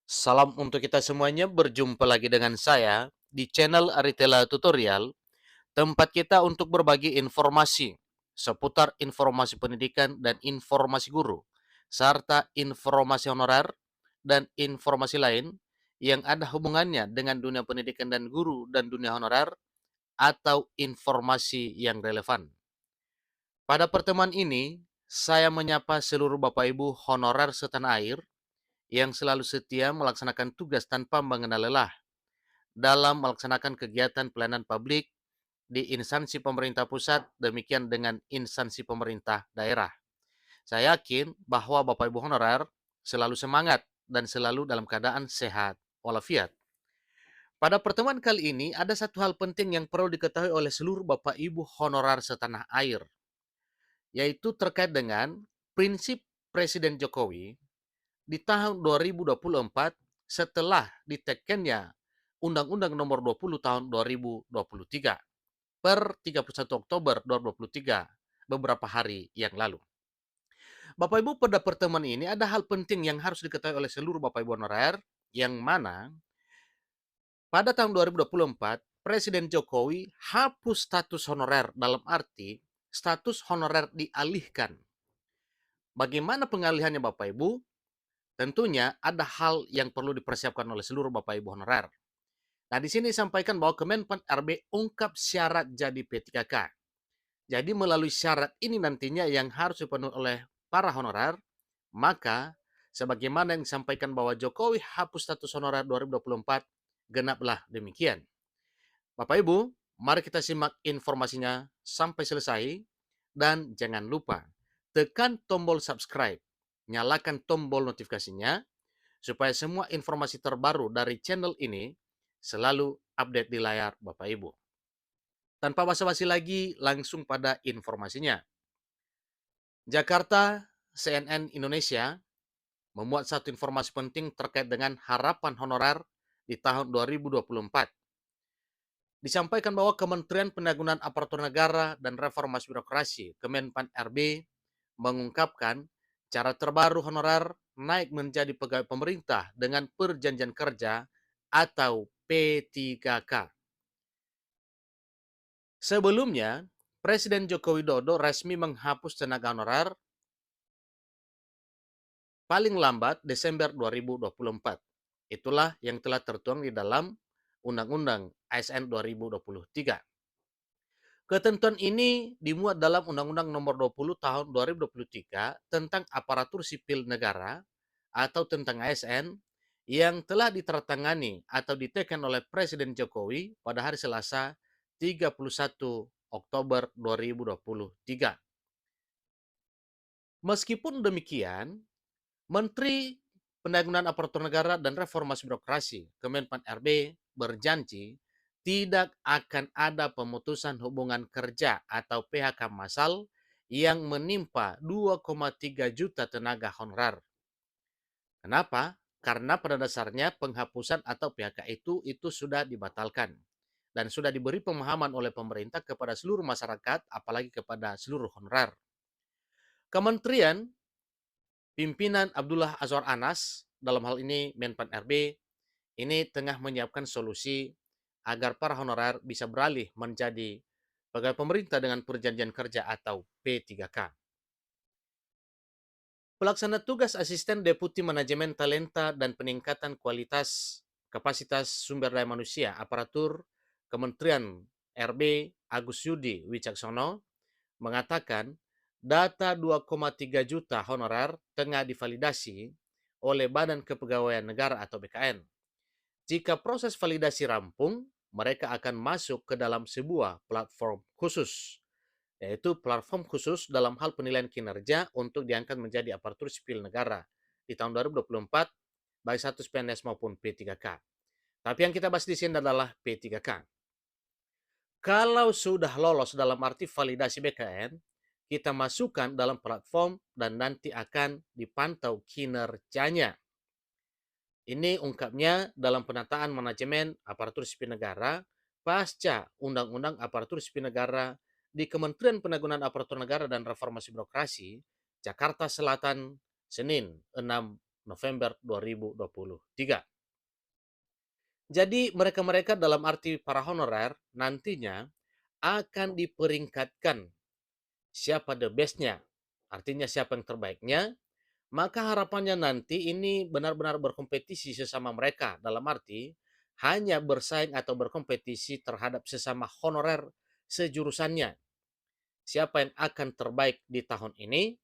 Salam untuk kita semuanya, berjumpa lagi dengan saya di channel Aritela Tutorial, tempat kita untuk berbagi informasi seputar informasi pendidikan dan informasi guru, serta informasi honorer dan informasi lain yang ada hubungannya dengan dunia pendidikan dan guru dan dunia honorer atau informasi yang relevan. Pada pertemuan ini, saya menyapa seluruh Bapak Ibu honorer setanah air yang selalu setia melaksanakan tugas tanpa mengenal lelah dalam melaksanakan kegiatan pelayanan publik di instansi pemerintah pusat, demikian dengan instansi pemerintah daerah. Saya yakin bahwa Bapak Ibu honorer selalu semangat dan selalu dalam keadaan sehat walafiat. Pada pertemuan kali ini ada satu hal penting yang perlu diketahui oleh seluruh Bapak Ibu honorer setanah air, yaitu terkait dengan prinsip Presiden Jokowi di tahun 2024 setelah ditekennya Undang-Undang Nomor 20 Tahun 2023 per 31 Oktober 2023 beberapa hari yang lalu. Bapak Ibu, pada pertemuan ini ada hal penting yang harus diketahui oleh seluruh Bapak Ibu honorer, yang mana pada tahun 2024 Presiden Jokowi hapus status honorer, dalam arti status honorer dialihkan. Bagaimana pengalihannya Bapak Ibu? Tentunya ada hal yang perlu dipersiapkan oleh seluruh Bapak Ibu honorer. Nah, di sini disampaikan bahwa Kemenpan RB ungkap syarat jadi P3K. Jadi melalui syarat ini nantinya yang harus dipenuhi oleh para honorer, maka sebagaimana yang disampaikan bahwa Jokowi hapus status honorer 2024, genaplah demikian. Bapak Ibu, mari kita simak informasinya sampai selesai dan jangan lupa tekan tombol subscribe, nyalakan tombol notifikasinya supaya semua informasi terbaru dari channel ini selalu update di layar Bapak Ibu. Tanpa basa-basi lagi, langsung pada informasinya. Jakarta, CNN Indonesia memuat satu informasi penting terkait dengan harapan honorer di tahun 2024. Disampaikan bahwa Kementerian Pendayagunaan Aparatur Negara dan Reformasi Birokrasi Kemenpan RB mengungkapkan cara terbaru honorer naik menjadi pegawai pemerintah dengan perjanjian kerja atau P3K. Sebelumnya, Presiden Joko Widodo resmi menghapus tenaga honorer paling lambat Desember 2024. Itulah yang telah tertuang di dalam Undang-Undang ASN 2023. Ketentuan ini dimuat dalam Undang-Undang Nomor 20 Tahun 2023 tentang Aparatur Sipil Negara atau tentang ASN yang telah ditandatangani atau ditekan oleh Presiden Jokowi pada hari Selasa 31 Oktober 2023. Meskipun demikian, Menteri Pendayagunaan Aparatur Negara dan Reformasi Birokrasi Kemenpan RB berjanji tidak akan ada pemutusan hubungan kerja atau PHK massal yang menimpa 2,3 juta tenaga honorer. Kenapa? Karena pada dasarnya penghapusan atau PHK itu sudah dibatalkan dan sudah diberi pemahaman oleh pemerintah kepada seluruh masyarakat, apalagi kepada seluruh honorer. Kementerian Pimpinan Abdullah Azwar Anas, dalam hal ini Menpan RB, ini tengah menyiapkan solusi agar para honorer bisa beralih menjadi pegawai pemerintah dengan perjanjian kerja atau P3K. Pelaksana tugas Asisten Deputi Manajemen Talenta dan Peningkatan Kualitas Kapasitas Sumber Daya Manusia Aparatur Kementerian RB Agus Yudi Wicaksono mengatakan data 2,3 juta honorer tengah divalidasi oleh Badan Kepegawaian Negara atau BKN. Jika proses validasi rampung, mereka akan masuk ke dalam sebuah platform khusus, yaitu platform khusus dalam hal penilaian kinerja untuk diangkat menjadi aparatur sipil negara di tahun 2024, baik status PNS maupun P3K. Tapi yang kita bahas di sini adalah P3K. Kalau sudah lolos dalam arti validasi BKN, kita masukkan dalam platform dan nanti akan dipantau kinerjanya. Ini ungkapnya dalam penataan manajemen aparatur sipil negara pasca Undang-Undang Aparatur Sipil Negara di Kementerian Pendayagunaan Aparatur Negara dan Reformasi Birokrasi, Jakarta Selatan, Senin 6 November 2023. Jadi mereka-mereka dalam arti para honorer nantinya akan diperingkatkan siapa the best-nya, artinya siapa yang terbaiknya, maka harapannya nanti ini benar-benar berkompetisi sesama mereka, dalam arti hanya bersaing atau berkompetisi terhadap sesama honorer sejurusannya. Siapa yang akan terbaik di tahun ini,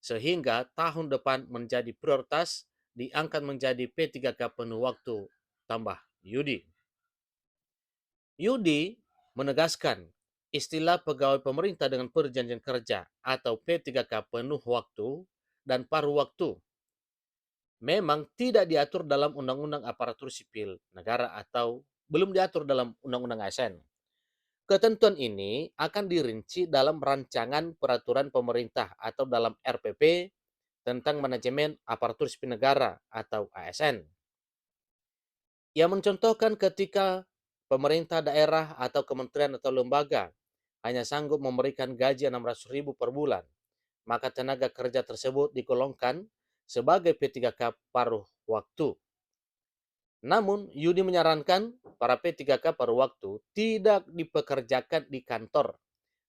sehingga tahun depan menjadi prioritas diangkat menjadi P3K penuh waktu tambah Yudi. Yudi menegaskan istilah pegawai pemerintah dengan perjanjian kerja atau P3K penuh waktu dan paruh waktu memang tidak diatur dalam Undang-Undang Aparatur Sipil Negara atau belum diatur dalam Undang-Undang ASN. Ketentuan ini akan dirinci dalam rancangan peraturan pemerintah atau dalam RPP tentang manajemen aparatur sipil negara atau ASN. Ia mencontohkan ketika pemerintah daerah atau kementerian atau lembaga hanya sanggup memberikan gaji 600.000 per bulan, maka tenaga kerja tersebut digolongkan sebagai P3K paruh waktu. Namun, Yudi menyarankan para P3K paruh waktu tidak dipekerjakan di kantor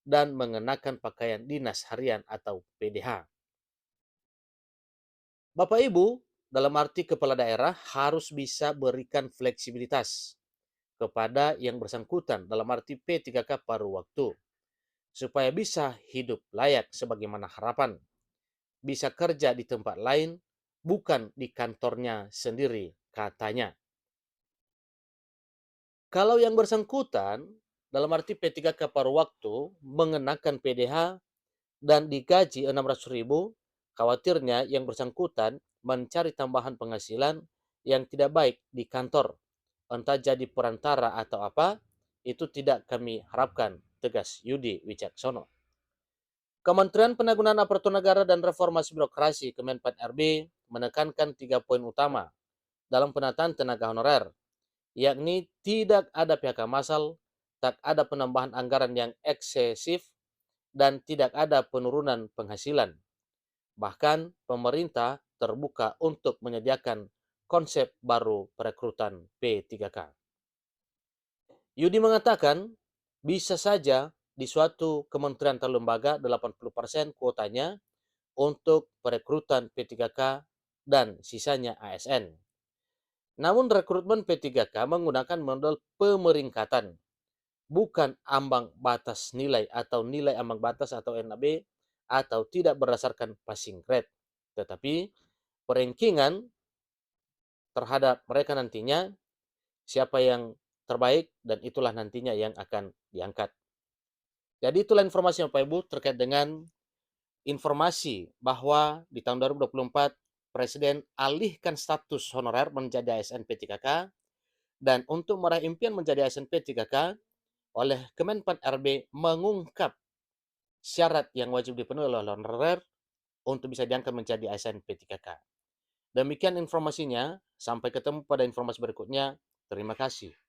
dan mengenakan pakaian dinas harian atau PDH. Bapak Ibu, dalam arti kepala daerah harus bisa berikan fleksibilitas kepada yang bersangkutan dalam arti P3K paruh waktu supaya bisa hidup layak sebagaimana harapan, bisa kerja di tempat lain, bukan di kantornya sendiri, katanya. Kalau yang bersangkutan dalam arti P3K paruh waktu mengenakan PDH dan digaji 600.000, khawatirnya yang bersangkutan mencari tambahan penghasilan yang tidak baik di kantor, entah jadi perantara atau apa, itu tidak kami harapkan, tegas Yudi Wicaksono. Kementerian Penanggulangan Aparatur Negara dan Reformasi Birokrasi Kemenpan RB menekankan 3 poin utama dalam penataan tenaga honorer, yakni tidak ada PHK massal, tak ada penambahan anggaran yang eksesif, dan tidak ada penurunan penghasilan. Bahkan pemerintah terbuka untuk menyediakan konsep baru perekrutan P3K. Yudi mengatakan, bisa saja di suatu kementerian atau lembaga 80% kuotanya untuk perekrutan P3K dan sisanya ASN. Namun rekrutmen P3K menggunakan model pemeringkatan, bukan ambang batas nilai atau nilai ambang batas atau NAB atau tidak berdasarkan passing grade, tetapi perankingan terhadap mereka nantinya siapa yang terbaik dan itulah nantinya yang akan diangkat. Jadi itulah informasi Bapak Ibu terkait dengan informasi bahwa di tahun 2024 Presiden alihkan status honorer menjadi ASN P3K dan untuk meraih impian menjadi ASN P3K oleh Kemenpan RB mengungkap syarat yang wajib dipenuhi oleh honorer untuk bisa diangkat menjadi ASN P3K. Demikian informasinya, sampai ketemu pada informasi berikutnya. Terima kasih.